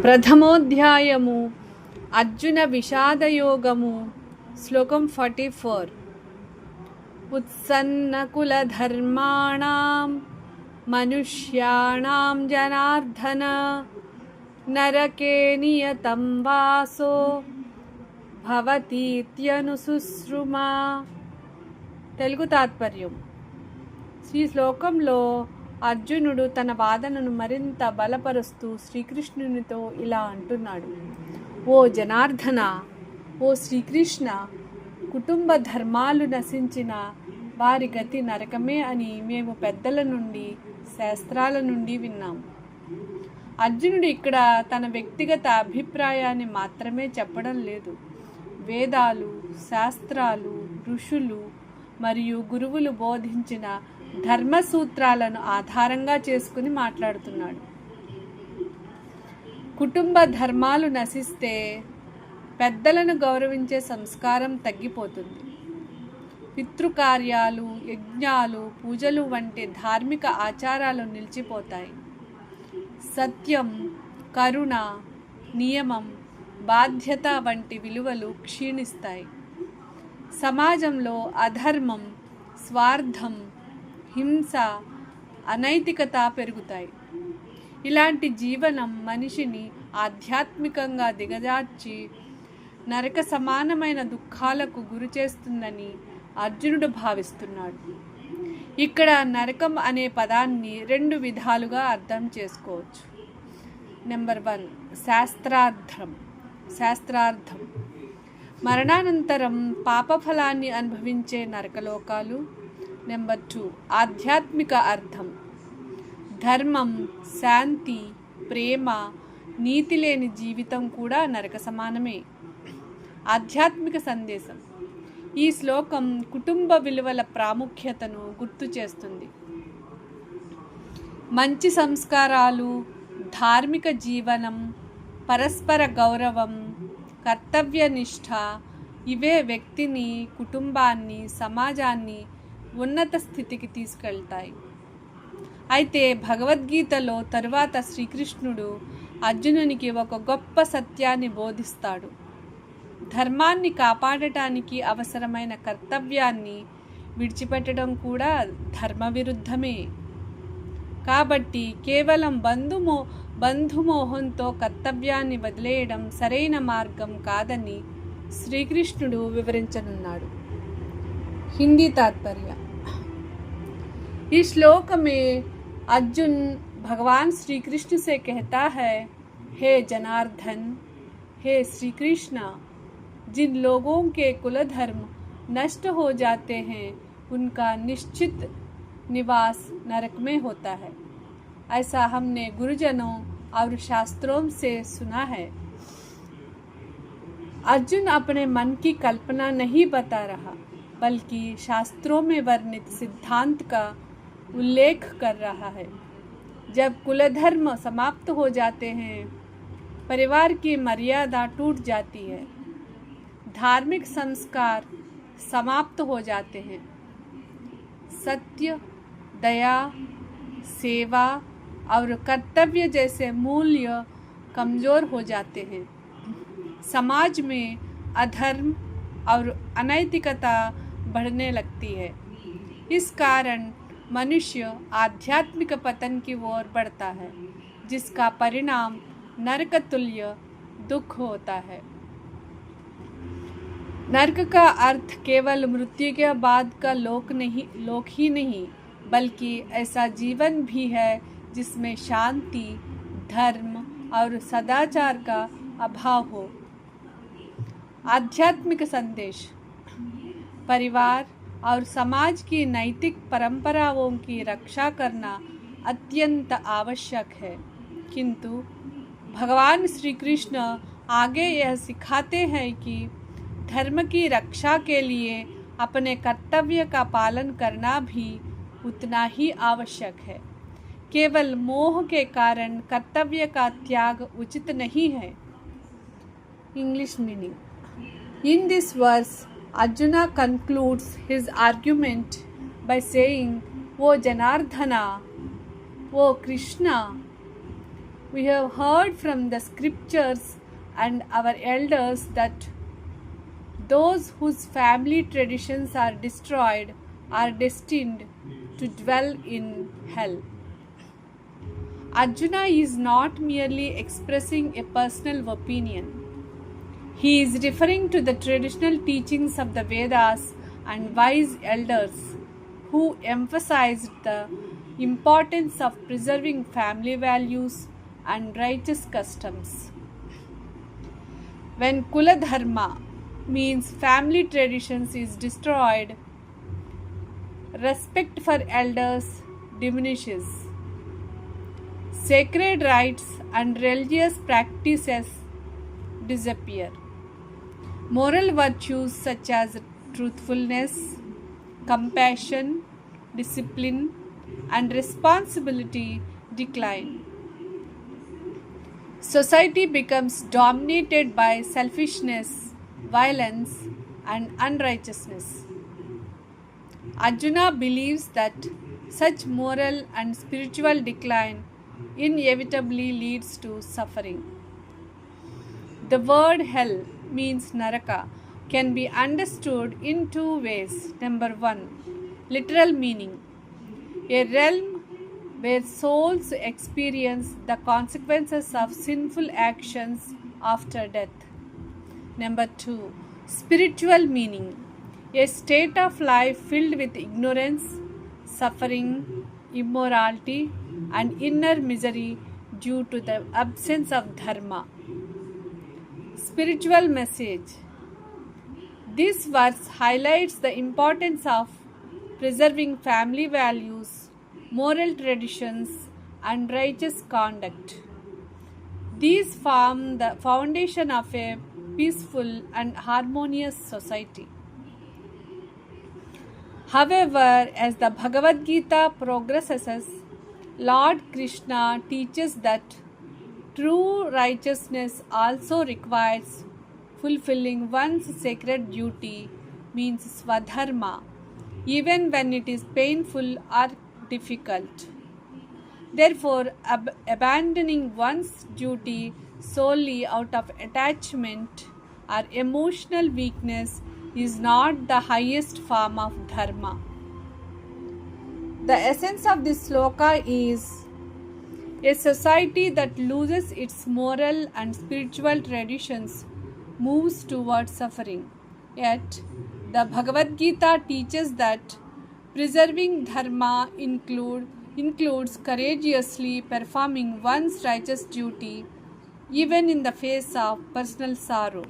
ప్రథమోధ్యాయము అర్జున విషాదయోగము శ్లోకం 44. ఉత్సన్నకులధర్మాణం మనుష్యాణం జనార్దన నరకే నియతం వాసో భవతీత్యనుశుశ్రుమా. తెలుగు తాత్పర్యం. ఈ శ్లోకంలో అర్జునుడు తన వాదనను మరింత బలపరుస్తూ శ్రీకృష్ణునితో ఇలా అంటున్నాడు: ఓ జనార్దన, ఓ శ్రీకృష్ణ, కుటుంబ ధర్మాలు నశించిన వారి గతి నరకమే అని మేము పెద్దల నుండి, శాస్త్రాల నుండి విన్నాం. అర్జునుడు ఇక్కడ తన వ్యక్తిగత అభిప్రాయాన్ని మాత్రమే చెప్పడం లేదు. వేదాలు, శాస్త్రాలు, ఋషులు మరియు గురువులు బోధించిన ధర్మసూత్రాలను ఆధారంగా చేసుకుని మాట్లాడుతున్నాడు. కుటుంబ ధర్మాలు నశిస్తే పెద్దలను గౌరవించే సంస్కారం తగ్గిపోతుంది. పితృకార్యాలు, యజ్ఞాలు, పూజలు వంటి ధార్మిక ఆచారాలు నిలిచిపోతాయి. సత్యం, కరుణ, నియమం, బాధ్యత వంటి విలువలు క్షీణిస్తాయి. సమాజంలో అధర్మం, స్వార్థం, హింస, అనైతికత పెరుగుతాయి. ఇలాంటి జీవనం మనిషిని ఆధ్యాత్మికంగా దిగజార్చి నరక సమానమైన దుఃఖాలకు గురి చేస్తుందని అర్జునుడు భావిస్తున్నాడు. ఇక్కడ నరకం అనే పదాన్ని 2 విధాలుగా అర్థం చేసుకోవచ్చు. నెంబర్ 1, శాస్త్రార్థం మరణానంతరం పాపఫలాన్ని అనుభవించే నరకలోకాలు. నెంబర్ 2, ఆధ్యాత్మిక అర్థం, ధర్మం, శాంతి, ప్రేమ, నీతి లేని జీవితం కూడా నరక సమానమే. ఆధ్యాత్మిక సందేశం. ఈ శ్లోకం కుటుంబ విలువల ప్రాముఖ్యతను గుర్తు చేస్తుంది. మంచి సంస్కారాలు, ధార్మిక జీవనం, పరస్పర గౌరవం, కర్తవ్యనిష్ఠ ఇవే వ్యక్తిని, కుటుంబాన్ని, సమాజాన్ని ఉన్నత స్థితికి తీసుకెళ్తాయి. అయితే భగవద్గీతలో తరువాత శ్రీకృష్ణుడు అర్జునునికి ఒక గొప్ప సత్యాన్ని బోధిస్తాడు. ధర్మాన్ని కాపాడటానికి అవసరమైన కర్తవ్యాన్ని విడిచిపెట్టడం కూడా ధర్మ విరుద్ధమే. కాబట్టి కేవలం బంధుమోహంతో కర్తవ్యాన్ని వదిలేయడం సరైన మార్గం కాదని శ్రీకృష్ణుడు వివరించనున్నాడు. हिंदी तात्पर्य. इस श्लोक में अर्जुन भगवान श्री कृष्ण से कहता है, हे जनार्दन, हे श्री कृष्ण, जिन लोगों के कुलधर्म नष्ट हो जाते हैं उनका निश्चित निवास नरक में होता है. ऐसा हमने गुरुजनों और शास्त्रों से सुना है. अर्जुन अपने मन की कल्पना नहीं बता रहा, बल्कि शास्त्रों में वर्णित सिद्धांत का उल्लेख कर रहा है. जब कुलधर्म समाप्त हो जाते हैं, परिवार की मर्यादा टूट जाती है, धार्मिक संस्कार समाप्त हो जाते हैं, सत्य, दया, सेवा और कर्तव्य जैसे मूल्य कमज़ोर हो जाते हैं. समाज में अधर्म और अनैतिकता बढ़ने लगती है. इस कारण मनुष्य आध्यात्मिक पतन की ओर बढ़ता है, जिसका परिणाम नरक तुल्य दुख होता है. नरक का अर्थ केवल मृत्यु के बाद का लोक ही नहीं, बल्कि ऐसा जीवन भी है जिसमें शांति, धर्म और सदाचार का अभाव हो. आध्यात्मिक संदेश. परिवार और समाज की नैतिक परंपराओं की रक्षा करना अत्यंत आवश्यक है, किंतु भगवान श्री कृष्ण आगे यह सिखाते हैं कि धर्म की रक्षा के लिए अपने कर्तव्य का पालन करना भी उतना ही आवश्यक है. केवल मोह के कारण कर्तव्य का त्याग उचित नहीं है. English meaning. In this verse, Arjuna concludes his argument by saying, O Janardhana, O Krishna, We have heard from the scriptures and our elders that those whose family traditions are destroyed are destined to dwell in hell. Arjuna is not merely expressing a personal opinion. He is referring to the traditional teachings of the Vedas and wise elders who emphasized the importance of preserving family values and righteous customs. When Kula Dharma means family traditions is destroyed, respect for elders diminishes. Sacred rites and religious practices disappear. Moral virtues such as truthfulness, compassion, discipline, and responsibility decline. Society becomes dominated by selfishness, violence, and unrighteousness. Arjuna believes that such moral and spiritual decline inevitably leads to suffering. The word hell means Naraka can be understood in two ways. Number one, literal meaning, a realm where souls experience the consequences of sinful actions after death. Number two, spiritual meaning, a state of life filled with ignorance, suffering, immorality, and inner misery due to the absence of dharma. Spiritual message. This verse highlights the importance of preserving family values, moral traditions, and righteous conduct. These form the foundation of a peaceful and harmonious society. However, as the Bhagavad Gita progresses, Lord Krishna teaches that true righteousness also requires fulfilling one's sacred duty, means Swadharma, even when it is painful or difficult. Therefore, abandoning one's duty solely out of attachment or emotional weakness is not the highest form of dharma. The essence of this sloka is a society that loses its moral and spiritual traditions moves towards suffering. Yet, the Bhagavad Gita teaches that preserving dharma includes courageously performing one's righteous duty even in the face of personal sorrow.